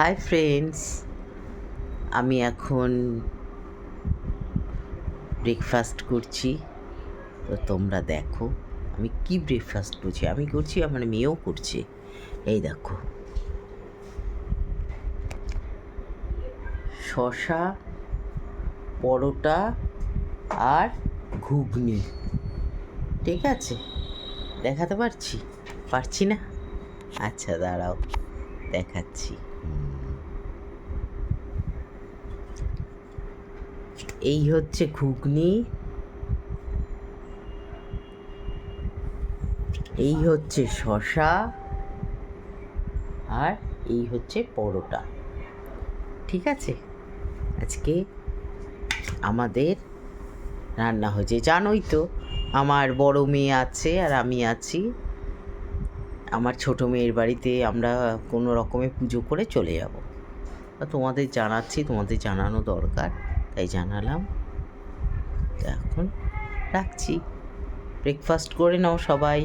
Hi friends, আমি এখন breakfast করছি। তো তোমরা দেখো আমি কি ব্রেকফাস্ট করছি। আমি করছি, আমার মেয়েও করছে। এই দেখো, শসা, পরোটা আর ঘুগনি। ঠিক আছে, দেখাতে পারছি না? আচ্ছা দাঁড়াও, দেখাচ্ছি। এই হচ্ছে ঘুগনি, এই হচ্ছে শসা, আর এই হচ্ছে পরোটা। ঠিক আছে, আজকে আমাদের রান্না হয়েছে। জানোই তো, আমার বড় মেয়ে আছে আর আমি আছি। আমার ছোটো মেয়ের বাড়িতে আমরা কোনো রকমে পুজো করে চলে যাব। তোমাদের জানাচ্ছি, তোমাদের জানানো দরকার, তাই জানালাম। এখন রাখছি, ব্রেকফাস্ট করে নাও সবাই।